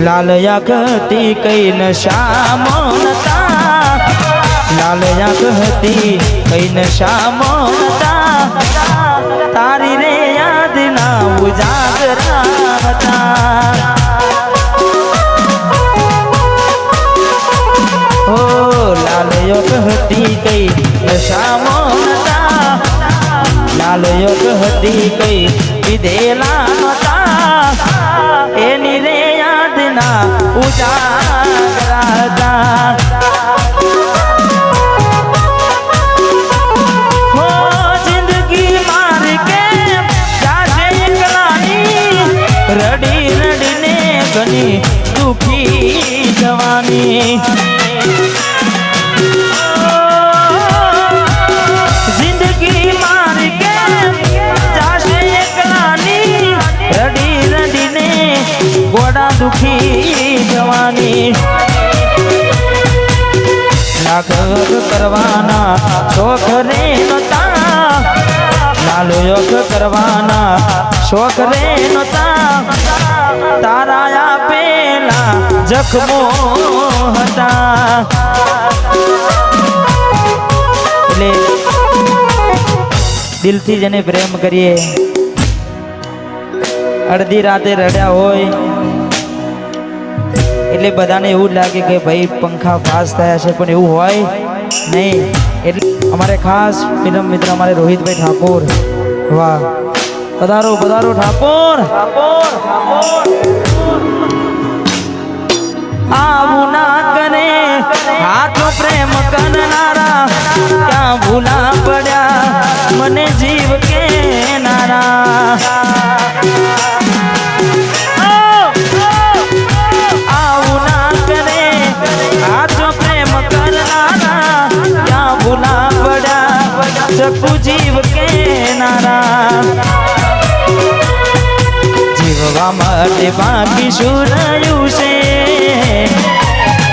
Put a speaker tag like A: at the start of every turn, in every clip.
A: लाल याकती कई नशा मोनता लाल याकती कई नशा मोनता तारी रे याद ना उजागरा था ओ लाल याकती कई नशा मोनता लाल याकती कई विधेला नता एनी रे उजागरा था हो जिंदगी मार के जाजे एकलानी रड़ी रड़ी ने घनी दुखी जवानी जिंदगी मार के जाजे एकलानी रड़ी रड़ी ने गोड़ा दुखी जवानी लाख करवाना शौक रे नता लाल योग करवाना शौक रे नता ताराया पेला जख्मो हता એટલે દિલથી જેને પ્રેમ કરીએ અડધી રાતે રડ્યા હોય એટલે બધાને એવું લાગે કે ભાઈ પંખા ફાસ થયા છે પણ એવું હોય નહીં એટલે અમારે ખાસ મિત્ર અમારે રોહિતભાઈ ઠાકોર વાહ પધારો પધારો ઠાકોર આવું ના કરે હાથો પ્રેમ કરનારા ક્યાં ભૂલા પડ્યા મને જીવ કે નારા सकू जीव के नारा जीववा माटे बाकी शुरायु से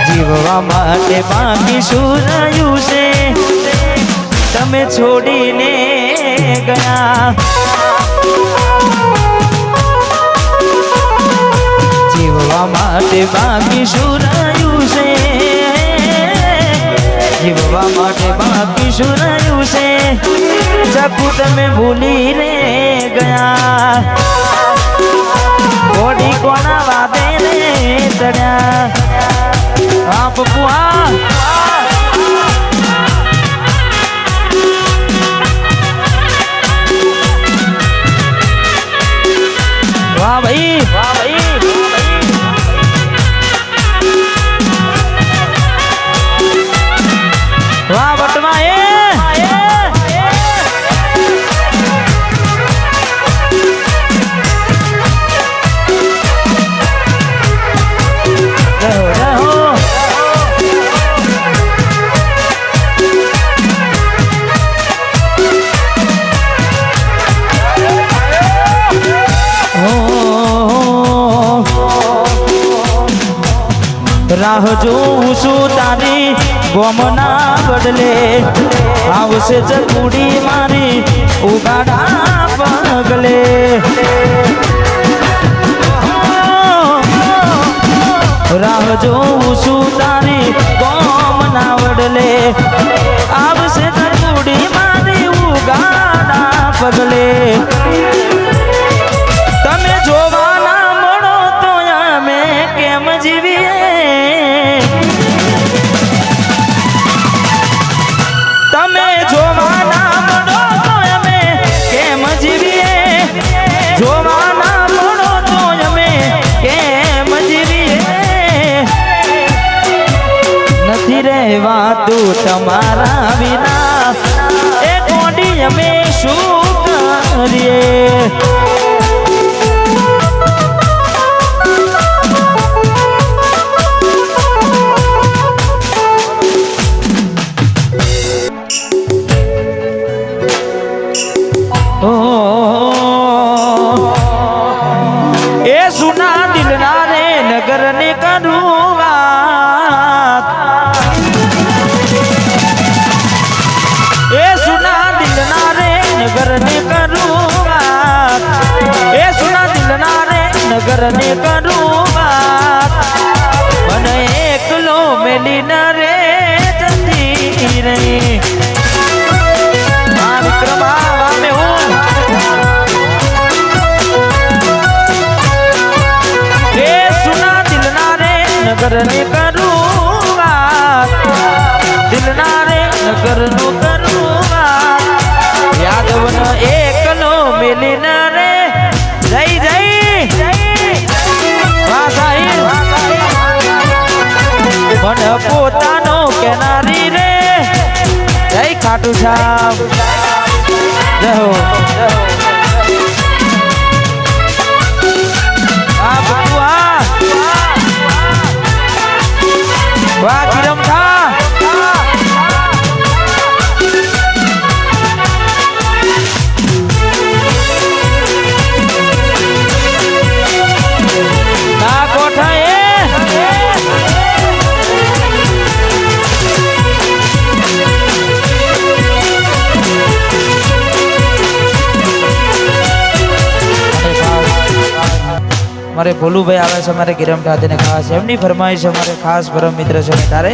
A: जीववा माटे बाकी शुरायु से तमे छोड़ी ने गया जीववा माटे बाकी शुरायु से जीववा माटे बाकी शुरायु से जपूत में भूली रे गया घोड़ी कोना वादे रे चढ़ा आप बुआ वाह भाई वाह भाई वाह बटवा राह जोऊं છું તારી ગોમના બદલે આવશે ચકુડી મારી ઉગાડા પગલે રાહ જોऊं છું તારી ગોમના બદલે આવશે ચકુડી મારી ઉગાડા પગલે તમે જોવાના મળો તો અમે કેમ જીવીએ તમે જોવાના મળો તો અમે કેમ જીવીએ જોવાના મળો તો અમે કેમ જીવીએ નથી રહેવાતું તમારા વિના એ કોડી અમે શું કરીએ करने करूँगा ए सुना दिल ना रे करने करूँगा ને કરું વાત મને એકલો મેલી ન રે જતી રહી વિક્રમા વામે હું એ સુના દિલના રે નગર ને કરું વાત દિલના રે નગર નું કરું વાત યાદવન એકલો મેલી ન રે જય જય વાહ સાહિલ મને પોતાનો કેનારી રે જય ખાટુ સાહેબ જય હો આ બુઆ વાહ કિરમ થા મારે ભોલુભાઈ આવે છે મારે ગિરમ ઠાતીને ખાસ એમની ફરમાઈશ છે મારે ખાસ પરમ મિત્ર છે તારે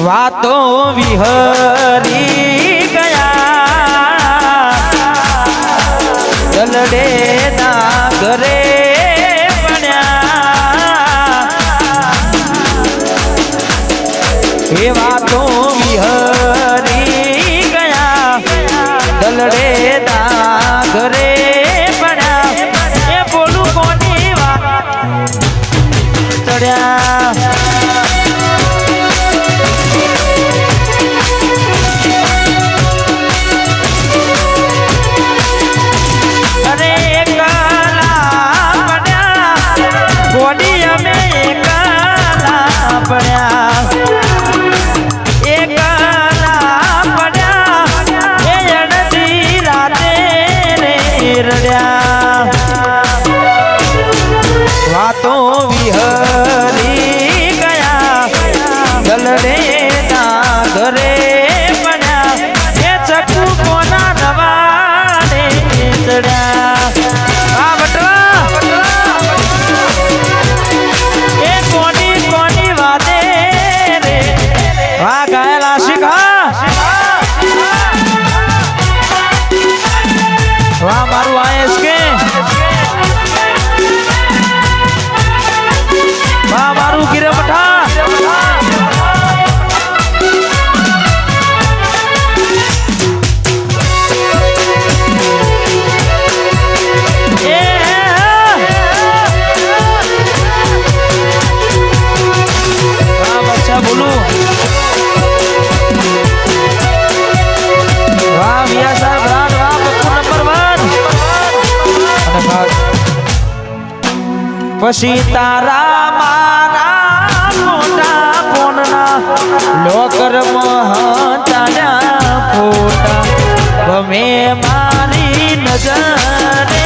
A: વાતો વિહરી ગયા દલડે ના ઘરે બન્યા એ વાતો વિહરી ગયા દલડે ના ઘરે વાતો વિહરી ગયા દલડે ના ઘરે બન્યા એ ચકુ કોના નવાને ચડ્યા આ બટવા એ કોની કોની વાતે રે વાહ ગાયલા શીખા વાહ મારું આયસ કે મારું ગિરમઠા બચ્ચા બોલું વાહ મિયા સાહેબ રાત વાહ પપ્પુ નંબર 1 પછી તારા મારા મોટા ફોનના લોકર મહતાના ફોટા ગમે મારી નજરે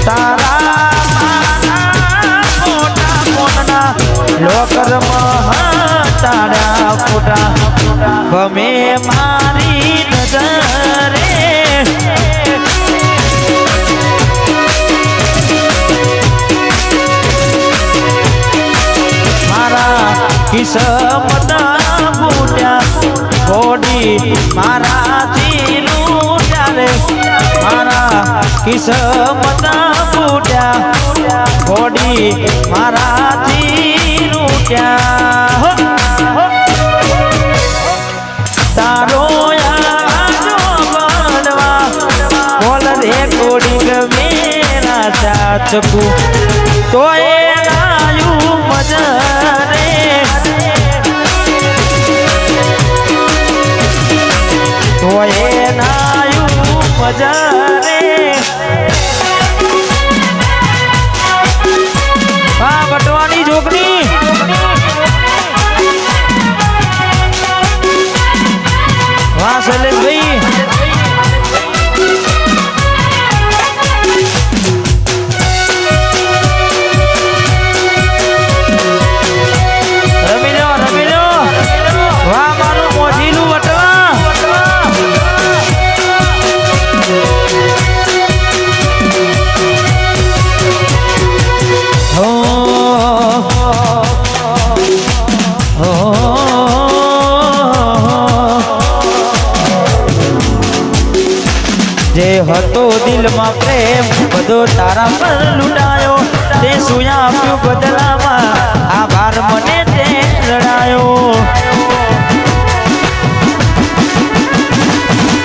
A: તારા મારા મોટા ફોનના લોકર મહતાના ફોટા ગમે મારી નજરે મારા કિસ્મત ફૂટ્યા ઘોડી મારાથી લૂટ્યા રે મારા કિસ્મત ફૂટ્યા ઘોડી મારાથી લૂટ્યા તારો આજો બનવા બોલ રે કોડિંગ મેરા ચાચકુ તો એ નાયું મજરે તો એ નાયું મજરે હા બટવાની જોગની વાહ શૈલેષભાઈ પર લૂંટાયો તે શું આપ્યું બદલામાં આભાર મને તે રડાયો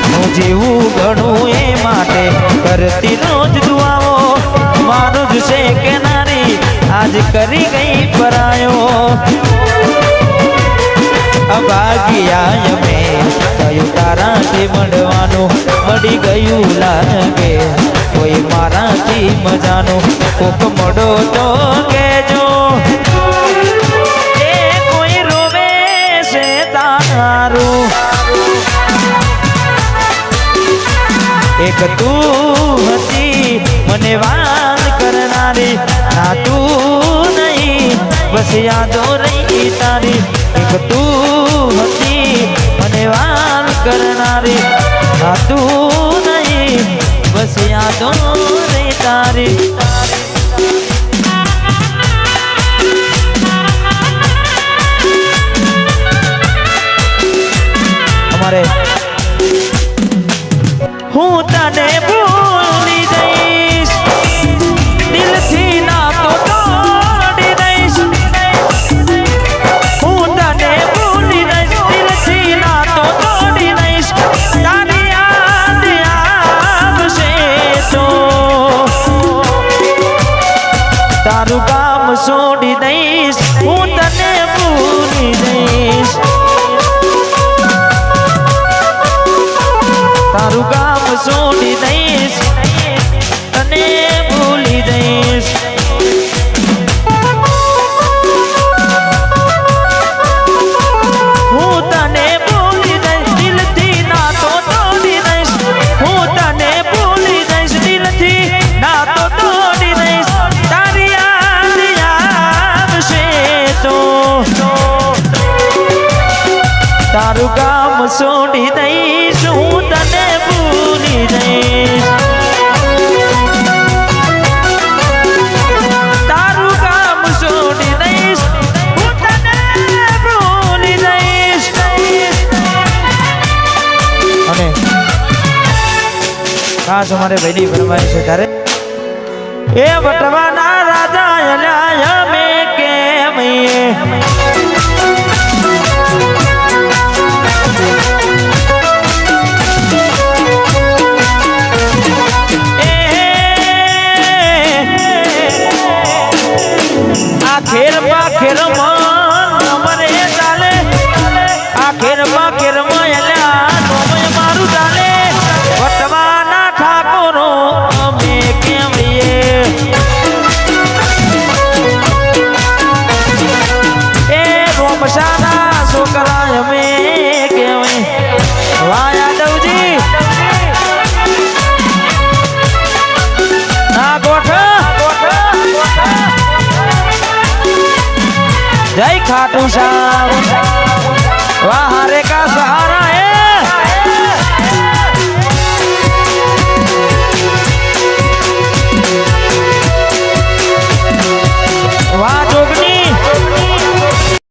A: હું જીવું ઘણું એ માટે કરતી રોજ દુઆઓ મારું જ છે કે નારી આજ કરી ગઈ પરાયો અભાગ્યા અમે કયું તારાથી મળવાનું મળી ગયું લાગે કોઈ મારાથી મજાનું કોક મળો તો કેજો એ કોઈ રોવે છે તારું એક તું હતી મને વાત કરનારી ના તું નહીં બસ યાદો રહી તારી એક તું હતી મને વાત કરનારી ના તું નહીં બસ યાદો રહી તારી અમારે હું તને ભૂલી જઈશ દિલથી ના તો તોડી દઈશ હું તને ભૂલી જઈશ દિલથી ના તો તોડી દઈશ તારી યાદ આવશે તો તારું કામ છોડી દઈશ હું તને ભૂલી જઈશ તારું કામ છોડી દઈશ તને ભૂલી દઈશ હું તને ભૂલી દઈશ દિલથી ના તો તોડી દઈશ હું તને ભૂલી દઈશ દિલથી ના તો તોડી દઈશ તારી યાદ આવશે તો તારું કામ છોડી દઈશ હું તને ભૂલી જઈશ તારું કામ છોડી દઈશ હું તને ભૂલી જઈશ અને ખાસ અમારે ભાઈની ફરમાઈ છે ત્યારે એ વટવાના રાજા અલ્યા મેં કેમ ખેરમાં મને ચાલે આ ખેરમાં એલા નોમય મારું ચાલે વટવાના ઠાકોરો અમે કેમ એ રોમશાના છોકરા અમે કેમ વાહ યાદવજી ના ગોઠ जय खाटू श्याम वाह हरे का सहारा